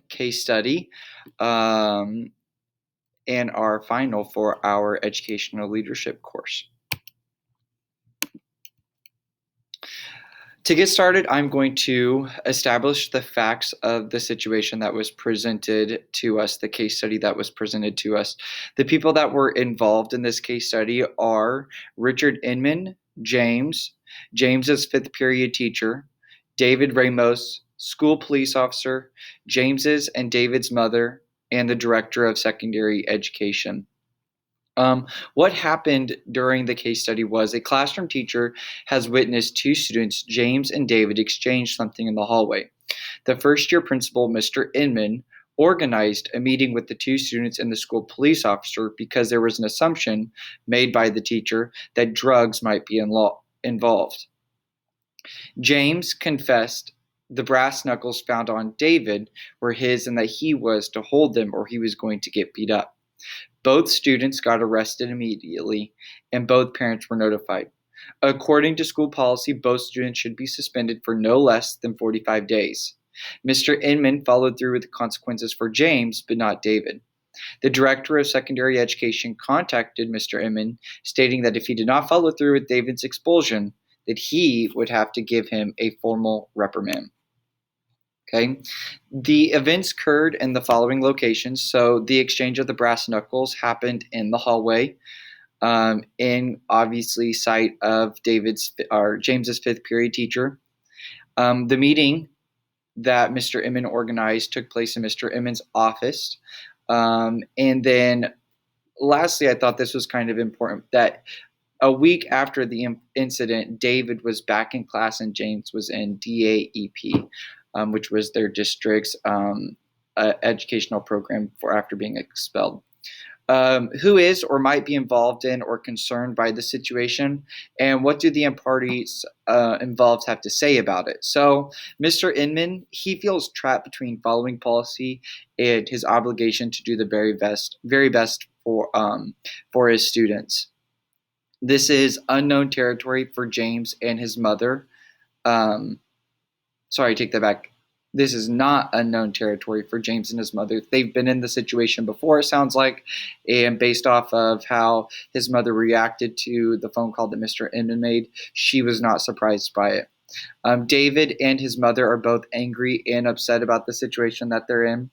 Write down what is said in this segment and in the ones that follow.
case study and our final for our educational leadership course. To get started, I'm going to establish the facts of the situation that was presented to us, the case study that was presented to us. The people that were involved in this case study are Richard Inman, James's fifth period teacher, David Ramos, school police officer, James's and David's mother, and the director of secondary education. What happened during the case study was a classroom teacher has witnessed two students, James and David, exchange something in the hallway. The first year principal, Mr. Inman, organized a meeting with the two students and the school police officer because there was an assumption made by the teacher that drugs might be involved. James confessed the brass knuckles found on David were his and that he was to hold them or he was going to get beat up. Both students got arrested immediately, and both parents were notified. According to school policy, both students should be suspended for no less than 45 days. Mr. Inman followed through with the consequences for James, but not David. The director of secondary education contacted Mr. Inman, stating that if he did not follow through with David's expulsion, that he would have to give him a formal reprimand. Okay, the events occurred in the following locations. So the exchange of the brass knuckles happened in the hallway, in obviously sight of James's fifth period teacher. The meeting that Mr. Inman organized took place in Mr. Inman's office, and then lastly, I thought this was kind of important that a week after the incident, David was back in class and James was in DAEP. Which was their district's educational program for after being expelled. Who is or might be involved in or concerned by the situation, and what do the parties involved have to say about it? So Mr. Inman, he feels trapped between following policy and his obligation to do the very best for his students. This is unknown territory for James and his mother. Sorry, take that back. This is not unknown territory for James and his mother. They've been in the situation before, it sounds like, and based off of how his mother reacted to the phone call that Mr. Inman made, she was not surprised by it. David and his mother are both angry and upset about the situation that they're in.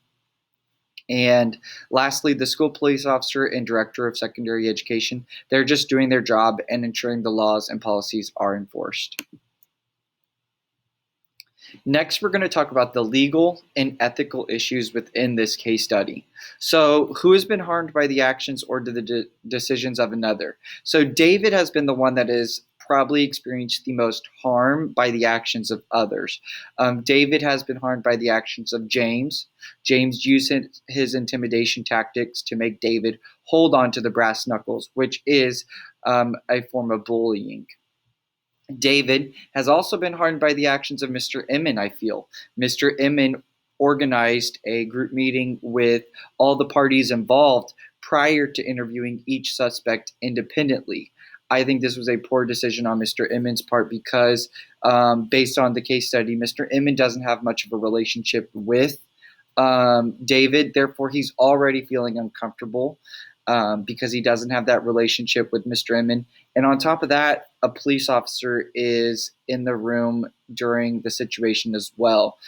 And lastly, the school police officer and director of secondary education, they're just doing their job and ensuring the laws and policies are enforced. Next, we're going to talk about the legal and ethical issues within this case study. So, who has been harmed by the actions or the decisions of another? So, David has been the one that has probably experienced the most harm by the actions of others. David has been harmed by the actions of James. James used his intimidation tactics to make David hold on to the brass knuckles, which is a form of bullying. David has also been harmed by the actions of Mr. Inman, I feel. Mr. Inman organized a group meeting with all the parties involved prior to interviewing each suspect independently. I think this was a poor decision on Mr. Inman's part because, based on the case study, Mr. Inman doesn't have much of a relationship with David. Therefore, he's already feeling uncomfortable because he doesn't have that relationship with Mr. Inman. And on top of that, a police officer is in the room during the situation as well.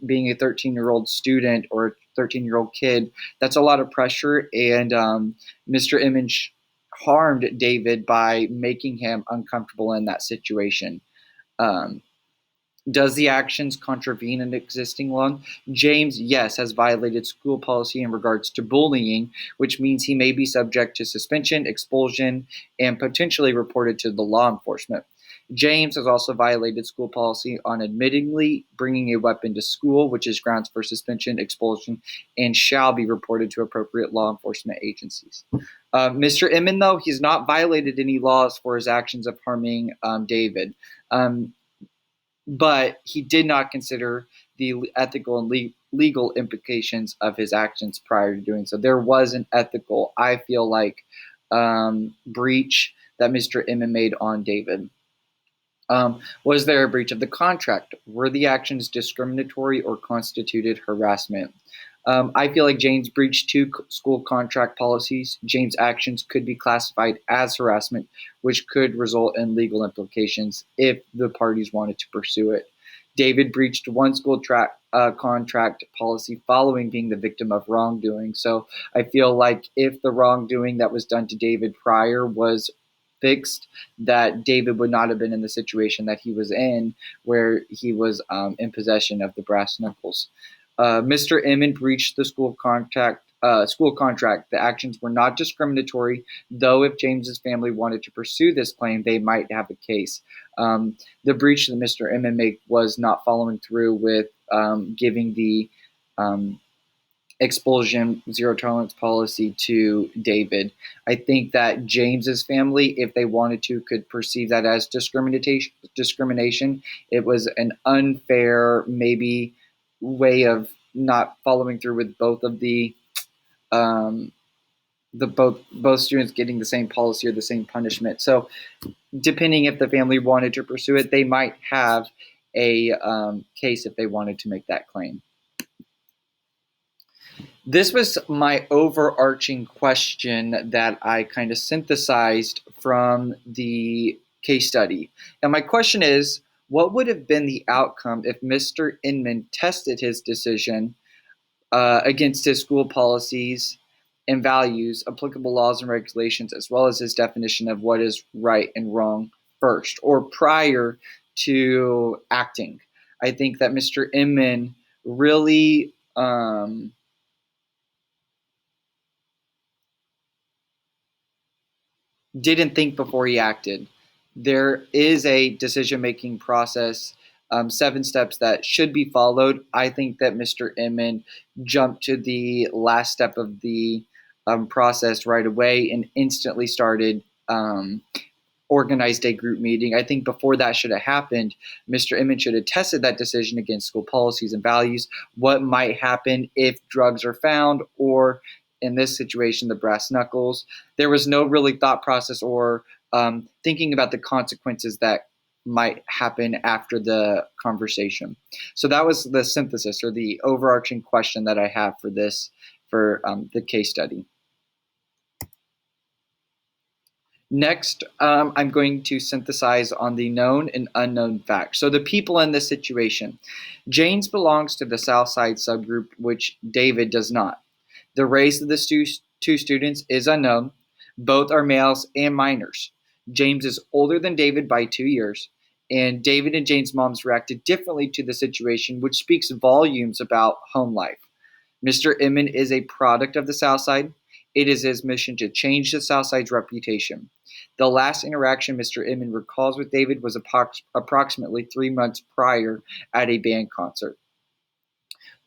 Being a 13-year-old student or a 13-year-old kid, that's a lot of pressure. And Mr. Inman harmed David by making him uncomfortable in that situation. Does the actions contravene an existing law? James, yes, has violated school policy in regards to bullying, which means he may be subject to suspension, expulsion, and potentially reported to the law enforcement. James has also violated school policy on admittingly bringing a weapon to school, which is grounds for suspension, expulsion, and shall be reported to appropriate law enforcement agencies. Mr. Inman, though, he's not violated any laws for his actions of harming David. But he did not consider the ethical and legal implications of his actions prior to doing so. There was an ethical, I feel like, breach that Mr. Inman made on David. Was there a breach of the contract? Were the actions discriminatory or constituted harassment? I feel like James breached two school contract policies. James' actions could be classified as harassment, which could result in legal implications if the parties wanted to pursue it. David breached one school contract policy following being the victim of wrongdoing. So I feel like if the wrongdoing that was done to David prior was fixed, that David would not have been in the situation that he was in, where he was in possession of the brass knuckles. Mr. Inman breached the school contract. The actions were not discriminatory, though if James's family wanted to pursue this claim, they might have a case. The breach that Mr. Inman made was not following through with giving the expulsion zero tolerance policy to David. I think that James's family, if they wanted to, could perceive that as discrimination. It was an unfair, maybe, way of not following through with both of um, the both students getting the same policy or the same punishment. So, depending if the family wanted to pursue it, they might have a case if they wanted to make that claim. This was my overarching question that I kind of synthesized from the case study. And my question is, what would have been the outcome if Mr. Inman tested his decision against his school policies and values, applicable laws and regulations, as well as his definition of what is right and wrong first or prior to acting? I think that Mr. Inman really didn't think before he acted. There is a decision-making process, 7 steps that should be followed. I think that Mr. Inman jumped to the last step of the process right away and instantly started organized a group meeting. I think before that should have happened, Mr. Inman should have tested that decision against school policies and values. What might happen if drugs are found, or in this situation, the brass knuckles? There was no really thought process or thinking about the consequences that might happen after the conversation. So that was the synthesis or the overarching question that I have for this, for the case study. Next, I'm going to synthesize on the known and unknown facts. So the people in this situation. James belongs to the Southside subgroup, which David does not. The race of the two students is unknown. Both are males and minors. James is older than David by 2 years, and David and James' moms reacted differently to the situation, which speaks volumes about home life. Mr. Inman is a product of the Southside. It is his mission to change the Southside's reputation. The last interaction Mr. Inman recalls with David was approximately 3 months prior at a band concert.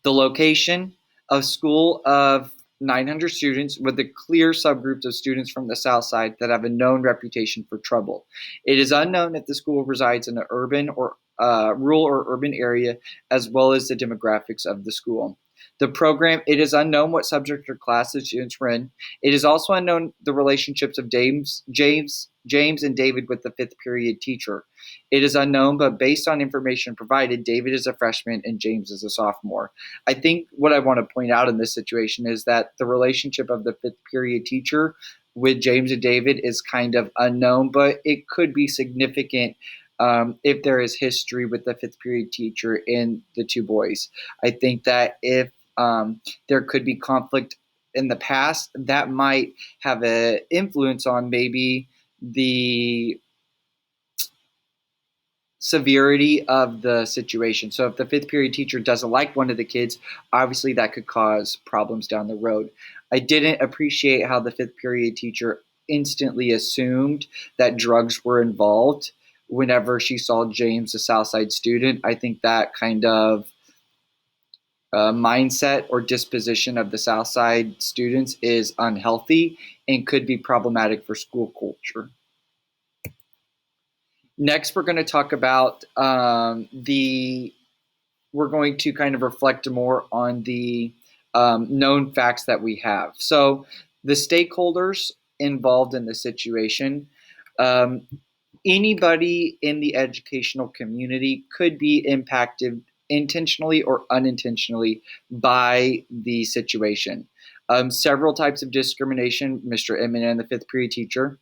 The location, a school of 900 students with a clear subgroup of students from the South Side that have a known reputation for trouble. It is unknown if the school resides in an urban or rural or urban area, as well as the demographics of the school. The program, it is unknown what subject or class the students were in. It is also unknown the relationships of James and David with the 5th period teacher. It is unknown, but based on information provided, David is a freshman and James is a sophomore. I think what I want to point out in this situation is that the relationship of the 5th period teacher with James and David is kind of unknown, but it could be significant if there is history with the 5th period teacher and the two boys. I think that if there could be conflict in the past, that might have an influence on maybe the severity of the situation. So if the 5th period teacher doesn't like one of the kids, obviously that could cause problems down the road. I didn't appreciate how the 5th period teacher instantly assumed that drugs were involved whenever she saw James, a Southside student. I think that kind of mindset or disposition of the Southside students is unhealthy and could be problematic for school culture. Next, we're going to talk about we're going to kind of reflect more on the known facts that we have. So the stakeholders involved in the situation, Anybody in the educational community could be impacted intentionally or unintentionally by the situation. Several types of discrimination, Mr. Inman and the fifth period teacher,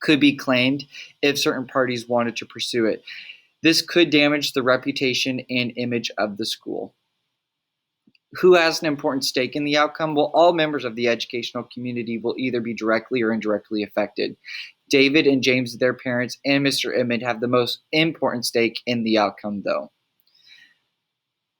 could be claimed if certain parties wanted to pursue it. This could damage the reputation and image of the school. Who has an important stake in the outcome? Well, all members of the educational community will either be directly or indirectly affected. David and James, their parents, and Mr. Emmett have the most important stake in the outcome, though.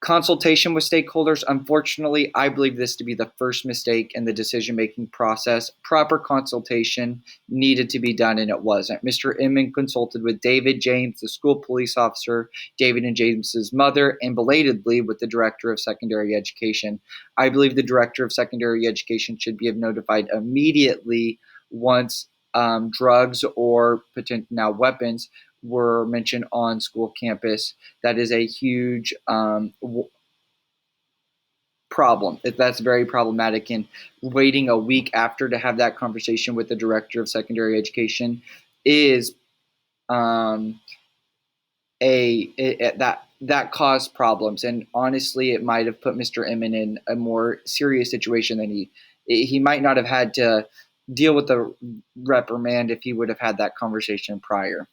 Consultation with stakeholders. Unfortunately, I believe this to be the first mistake in the decision-making process. Proper consultation needed to be done, and it wasn't. Mr. Inman consulted with David, James, the school police officer, David and James's mother, and belatedly with the director of secondary education. I believe the director of secondary education should be notified immediately once drugs or now weapons were mentioned on school campus. That is a huge problem. That's very problematic. And waiting a week after to have that conversation with the director of secondary education is that caused problems. And honestly, it might have put Mr. Inman in a more serious situation than he might not have had to deal with the reprimand if he would have had that conversation prior.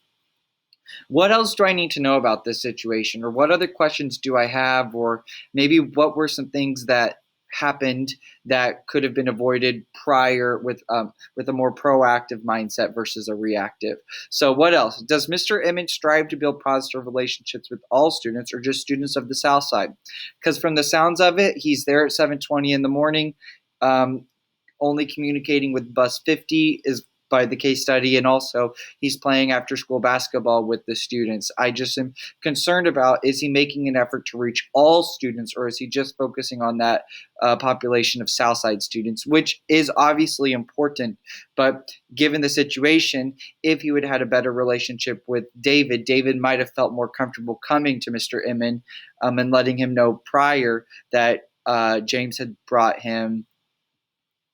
What else do I need to know about this situation? Or what other questions do I have? Or maybe what were some things that happened that could have been avoided prior with a more proactive mindset versus a reactive? So what else? Does Mr. Emmett strive to build positive relationships with all students or just students of the South Side? Because from the sounds of it, he's there at 7:20 in the morning. Only communicating with bus 50 is by the case study, and also he's playing after school basketball with the students. I just am concerned about, is he making an effort to reach all students, or is he just focusing on that population of Southside students, which is obviously important. But given the situation, if he would have had a better relationship with David, David might have felt more comfortable coming to Mr. Inman and letting him know prior that James had brought him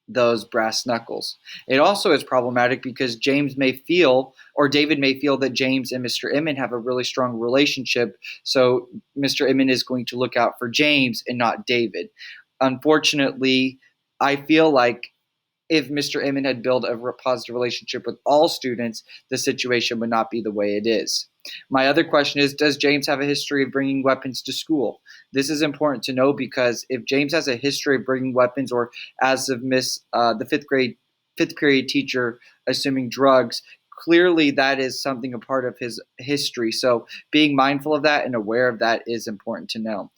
those brass knuckles. It also is problematic because James may feel, or David may feel, that James and Mr. Inman have a really strong relationship. So Mr. Inman is going to look out for James and not David. Unfortunately, I feel like if Mr. Inman had built a positive relationship with all students, the situation would not be the way it is. My other question is, does James have a history of bringing weapons to school? This is important to know because if James has a history of bringing weapons, or as of the fifth period teacher assuming drugs, clearly that is something a part of his history. So being mindful of that and aware of that is important to know.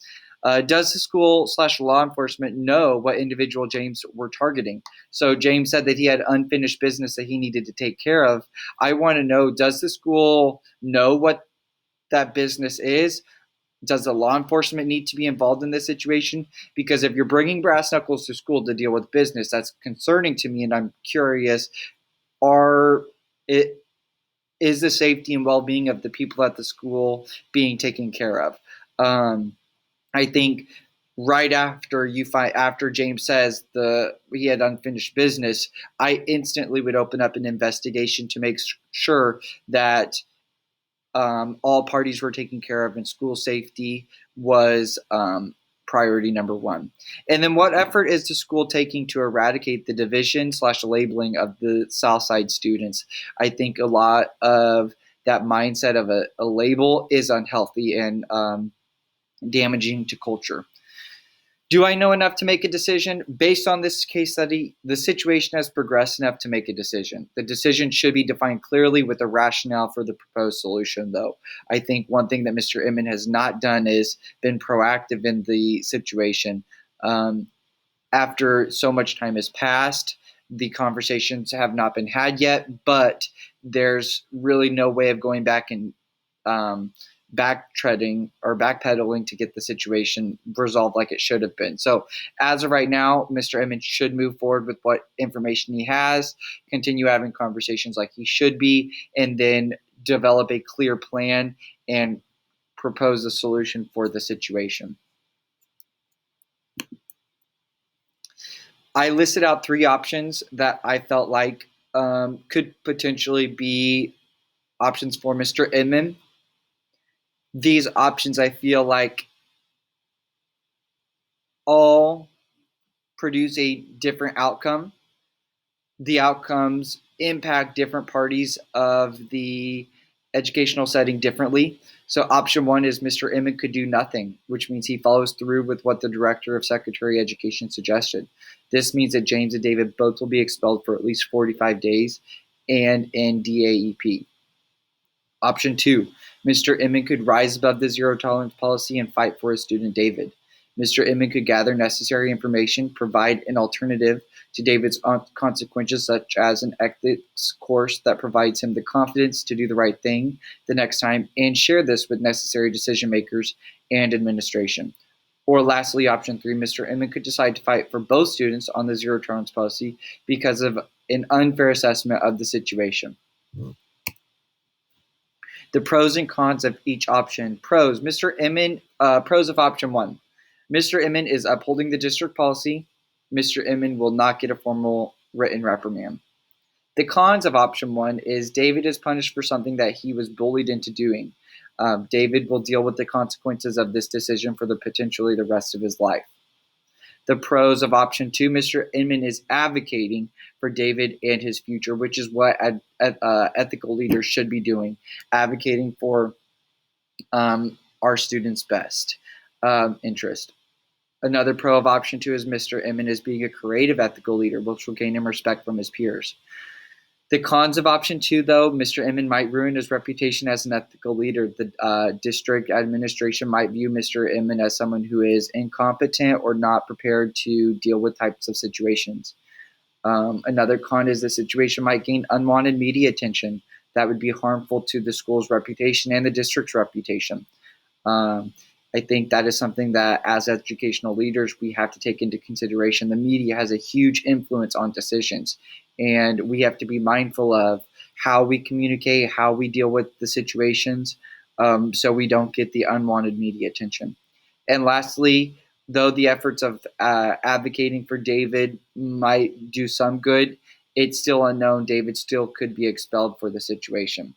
Does the school/law enforcement know what individual James were targeting? So James said that he had unfinished business that he needed to take care of. I want to know, does the school know what that business is? Does the law enforcement need to be involved in this situation? Because if you're bringing brass knuckles to school to deal with business, that's concerning to me, and I'm curious, is the safety and well-being of the people at the school being taken care of? I think right after James says he had unfinished business, I instantly would open up an investigation to make sure that all parties were taken care of and school safety was priority number one. And then what effort is the school taking to eradicate the division/labeling of the Southside students? I think a lot of that mindset of a label is unhealthy and damaging to culture. Do I know enough to make a decision? Based on this case study, the situation has progressed enough to make a decision. The decision should be defined clearly with a rationale for the proposed solution, though. I think one thing that Mr. Inman has not done is been proactive in the situation. After so much time has passed, the conversations have not been had yet, but there's really no way of going back and backpedaling to get the situation resolved like it should have been. So as of right now, Mr. Emmett should move forward with what information he has, continue having conversations like he should be, and then develop a clear plan and propose a solution for the situation. I listed out 3 options that I felt like could potentially be options for Mr. Inman. These options, I feel like, all produce a different outcome. The outcomes impact different parties of the educational setting differently. So option one is Mr. Emmett could do nothing, which means he follows through with what the Director of Secretary of Education suggested. This means that James and David both will be expelled for at least 45 days and in DAEP. Option two, Mr. Inman could rise above the zero tolerance policy and fight for his student David. Mr. Inman could gather necessary information, provide an alternative to David's consequences, such as an ethics course that provides him the confidence to do the right thing the next time, and share this with necessary decision makers and administration. Or lastly, option three, Mr. Inman could decide to fight for both students on the zero tolerance policy because of an unfair assessment of the situation. The pros and cons of each option. Pros, Mr. Inman, pros of option one. Mr. Inman is upholding the district policy. Mr. Inman will not get a formal written reprimand. The cons of option one is David is punished for something that he was bullied into doing. David will deal with the consequences of this decision for potentially the rest of his life. The pros of option two, Mr. Inman is advocating for David and his future, which is what ethical leaders should be doing, advocating for our students' best interest. Another pro of option two is Mr. Inman is being a creative ethical leader, which will gain him respect from his peers. The cons of option two, though, Mr. Inman might ruin his reputation as an ethical leader. The district administration might view Mr. Inman as someone who is incompetent or not prepared to deal with types of situations. Another con is the situation might gain unwanted media attention that would be harmful to the school's reputation and the district's reputation. I think that is something that as educational leaders, we have to take into consideration. The media has a huge influence on decisions, and we have to be mindful of how we communicate, how we deal with the situations, so we don't get the unwanted media attention. And lastly, though the efforts of advocating for David might do some good, it's still unknown. David still could be expelled for the situation.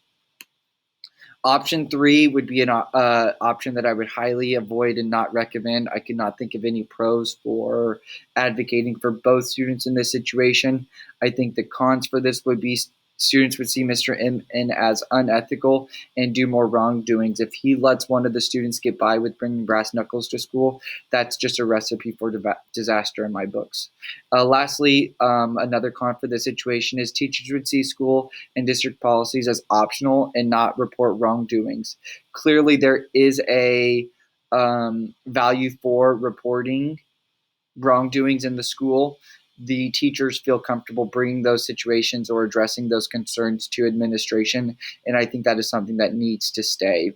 Option three would be an option that I would highly avoid and not recommend. I could not think of any pros for advocating for both students in this situation. I think the cons for this would be students would see Mr. Inman as unethical and do more wrongdoings. If he lets one of the students get by with bringing brass knuckles to school, that's just a recipe for disaster in my books. Lastly, another con for this situation is teachers would see school and district policies as optional and not report wrongdoings. Clearly, there is a value for reporting wrongdoings in the school. The teachers feel comfortable bringing those situations or addressing those concerns to administration, and I think that is something that needs to stay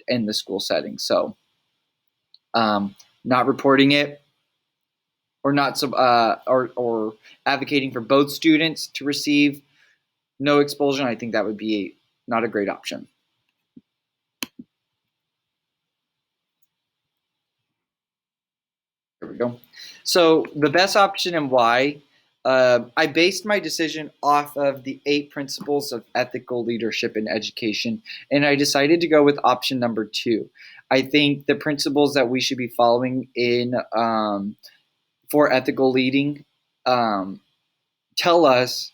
in the school setting. So, not reporting it, or not or advocating for both students to receive no expulsion, I think that would be not a great option. There we go. So the best option and why. I based my decision off of the 8 principles of ethical leadership in education, and I decided to go with option number 2. I think the principles that we should be following in for ethical leading tell us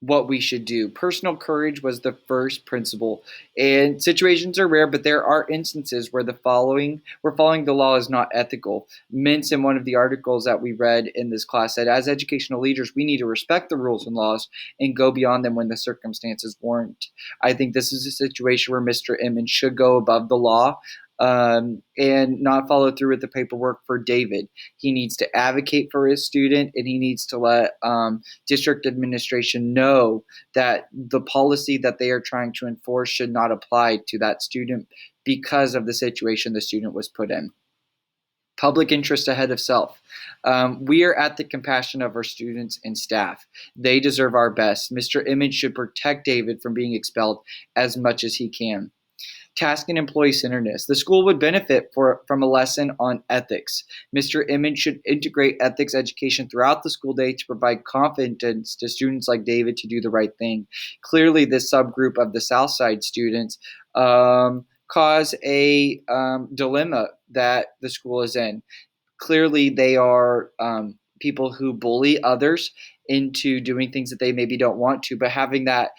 what we should do. Personal courage was the first principle, and situations are rare, but there are instances where following the law is not ethical. Mintz, in one of the articles that we read in this class, said as educational leaders, we need to respect the rules and laws and go beyond them when the circumstances warrant. I think this is a situation where Mr. Inman should go above the law and not follow through with the paperwork for David. He needs to advocate for his student, and he needs to let district administration know that the policy that they are trying to enforce should not apply to that student because of the situation the student was put in. Public interest ahead of self. We are at the compassion of our students and staff. They deserve our best. Mr. Inman should protect David from being expelled as much as he can. Task and employee centeredness. The school would benefit from a lesson on ethics. Mr. Emmons should integrate ethics education throughout the school day to provide confidence to students like David to do the right thing. Clearly, this subgroup of the Southside students cause a dilemma that the school is in. Clearly, they are people who bully others into doing things that they maybe don't want to, but having that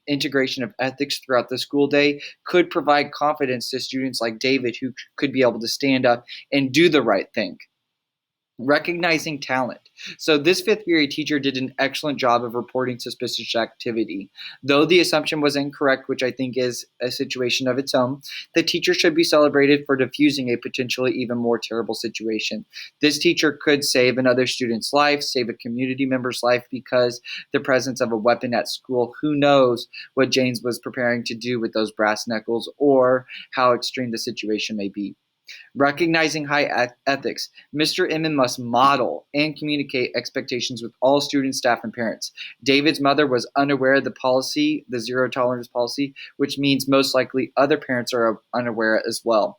integration of ethics throughout the school day could provide confidence to students like David, who could be able to stand up and do the right thing. Recognizing talent. So this fifth period teacher did an excellent job of reporting suspicious activity. Though the assumption was incorrect, which I think is a situation of its own, the teacher should be celebrated for diffusing a potentially even more terrible situation. This teacher could save another student's life, save a community member's life, because the presence of a weapon at school, who knows what James was preparing to do with those brass knuckles or how extreme the situation may be. Recognizing high ethics, Mr. Emmons must model and communicate expectations with all students, staff, and parents. David's mother was unaware of the policy, the zero tolerance policy, which means most likely other parents are unaware as well.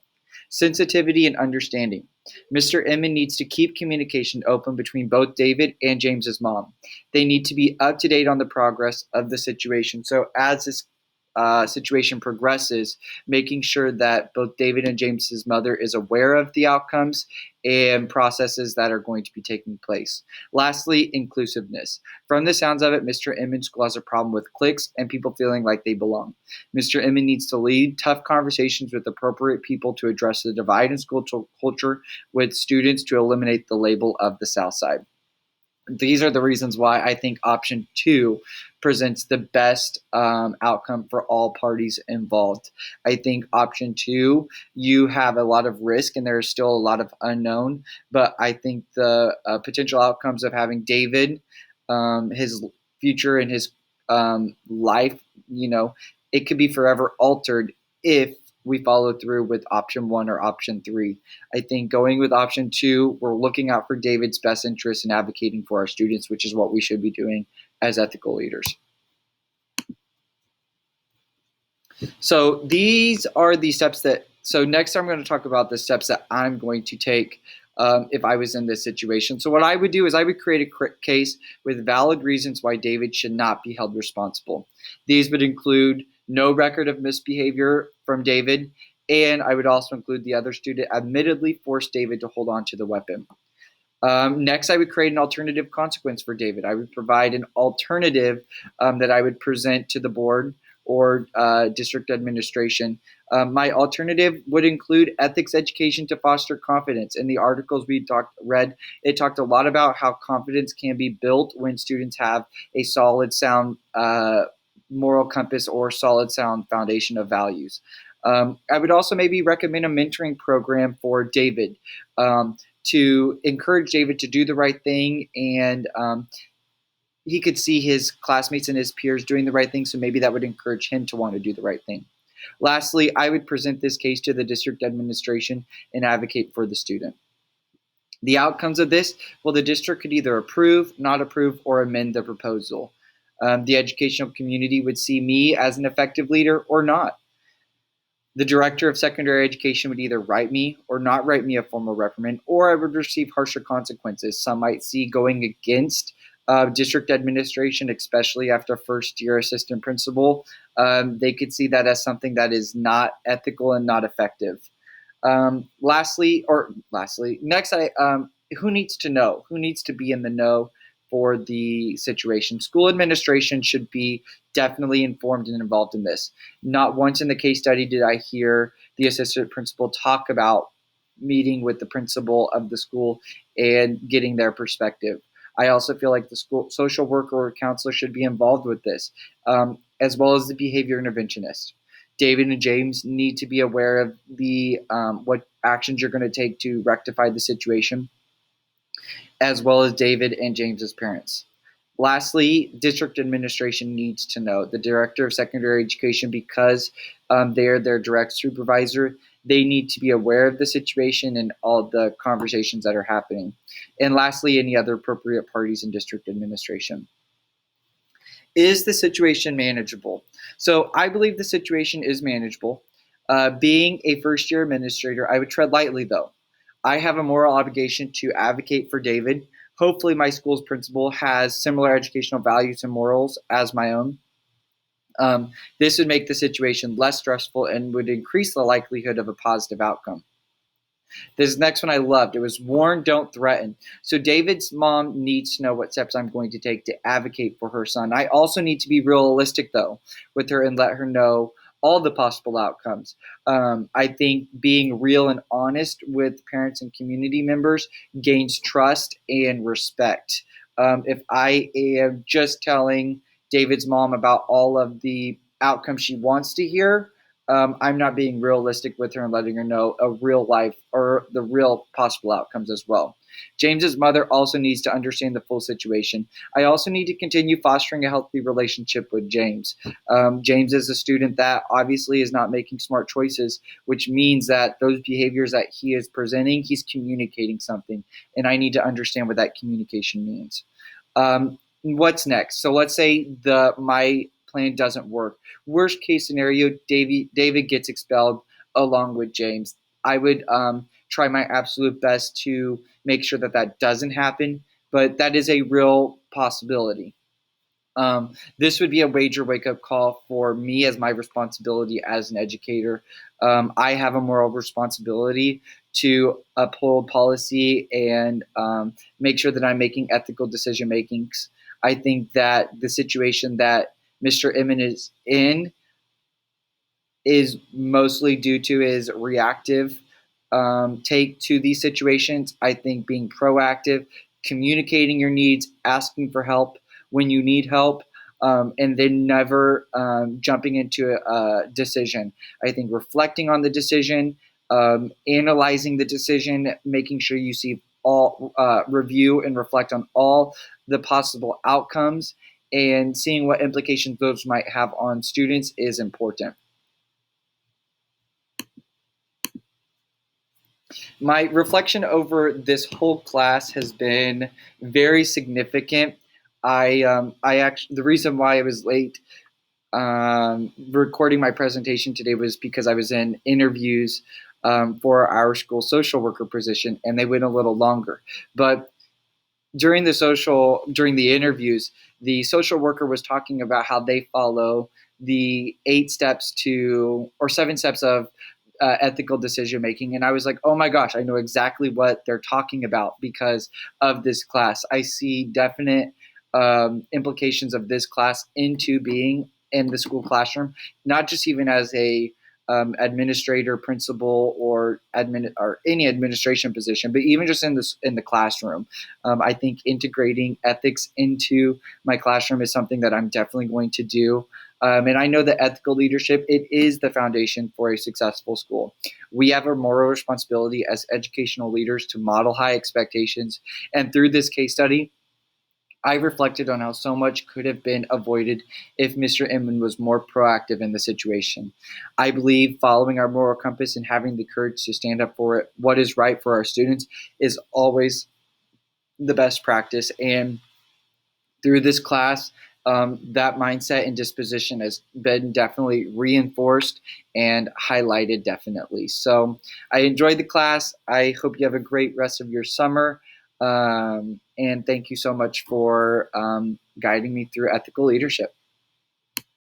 Sensitivity and understanding. Mr. Emmons needs to keep communication open between both David and James's mom. They need to be up to date on the progress of the situation. So as this situation progresses, making sure that both David and James's mother is aware of the outcomes and processes that are going to be taking place. Lastly, inclusiveness. From the sounds of it, Mr. Emmons School has a problem with cliques and people feeling like they belong. Mr. Emmons needs to lead tough conversations with appropriate people to address the divide in school culture with students to eliminate the label of the South Side. These are the reasons why I think option 2 presents the best outcome for all parties involved. I think option 2, you have a lot of risk and there's still a lot of unknown, but I think the potential outcomes of having David, his future and his life, it could be forever altered if we follow through with option 1 or option 3. I think going with option 2, we're looking out for David's best interests and advocating for our students, which is what we should be doing as ethical leaders. So these are the steps so next I'm going to talk about the steps that I'm going to take if I was in this situation. So what I would do is I would create a case with valid reasons why David should not be held responsible. These would include no record of misbehavior from David, and I would also include the other student admittedly forced David to hold on to the weapon. Next, I would create an alternative consequence for David. I would provide an alternative that I would present to the board or district administration. My alternative would include ethics education to foster confidence. In the articles we read, it talked a lot about how confidence can be built when students have a solid, sound moral compass or solid, sound foundation of values. I would also maybe recommend a mentoring program for David to encourage David to do the right thing, and he could see his classmates and his peers doing the right thing, so maybe that would encourage him to want to do the right thing. Lastly, I would present this case to the district administration and advocate for the student. The outcomes of this, well, the district could either approve, not approve, or amend the proposal. The educational community would see me as an effective leader or not. The director of secondary education would either write me or not write me a formal reprimand, or I would receive harsher consequences. Some might see going against district administration, especially after first-year assistant principal. They could see that as something that is not ethical and not effective. Lastly, next, who needs to know? Who needs to be in the know for the situation? School administration should be definitely informed and involved in this. Not once in the case study did I hear the assistant principal talk about meeting with the principal of the school and getting their perspective. I also feel like the school social worker or counselor should be involved with this, as well as the behavior interventionist. David and James need to be aware of the what actions you're going to take to rectify the situation, as well as David and James's parents. Lastly, district administration needs to know. The director of secondary education, because they are their direct supervisor, they need to be aware of the situation and all the conversations that are happening. And lastly, any other appropriate parties in district administration. Is the situation manageable? So I believe the situation is manageable. Being a first year administrator, I would tread lightly though. I have a moral obligation to advocate for David. Hopefully, my school's principal has similar educational values and morals as my own. This would make the situation less stressful and would increase the likelihood of a positive outcome. This next one I loved. It was warn, don't threaten. So David's mom needs to know what steps I'm going to take to advocate for her son. I also need to be realistic, though, with her and let her know all the possible outcomes. I think being real and honest with parents and community members gains trust and respect. If I am just telling David's mom about all of the outcomes she wants to hear, I'm not being realistic with her and letting her know a real life or the real possible outcomes as well. James's mother also needs to understand the full situation. I also need to continue fostering a healthy relationship with James. James is a student that obviously is not making smart choices, which means that those behaviors that he is presenting, he's communicating something, and I need to understand what that communication means. What's next? So let's say my plan doesn't work. Worst case scenario, David gets expelled along with James. I would try my absolute best to make sure that doesn't happen, but that is a real possibility. This would be a major wake up call for me as my responsibility as an educator. I have a moral responsibility to uphold policy and make sure that I'm making ethical decision makings. I think that the situation that Mr. Emmon is in is mostly due to his reactive take to these situations. I think being proactive, communicating your needs, asking for help when you need help, and then never jumping into a decision. I think reflecting on the decision, analyzing the decision, making sure you see all review and reflect on all the possible outcomes, and seeing what implications those might have on students is important. My reflection over this whole class has been very significant. I actually the reason why I was late recording my presentation today was because I was in interviews for our school social worker position, and they went a little longer. But during the interviews, the social worker was talking about how they follow the 8 steps to or 7 steps of ethical decision making, and I was like, oh my gosh, I know exactly what they're talking about because of this class. I see definite implications of this class into being in the school classroom, not just even as a administrator, principal, or any administration position, but even just in the classroom. I think integrating ethics into my classroom is something that I'm definitely going to do. And I know that ethical leadership, it is the foundation for a successful school. We have a moral responsibility as educational leaders to model high expectations. And through this case study, I reflected on how so much could have been avoided if Mr. Inman was more proactive in the situation. I believe following our moral compass and having the courage to stand up for it, what is right for our students, is always the best practice. And through this class, that mindset and disposition has been definitely reinforced and highlighted definitely. So I enjoyed the class. I hope you have a great rest of your summer. And thank you so much for guiding me through ethical leadership.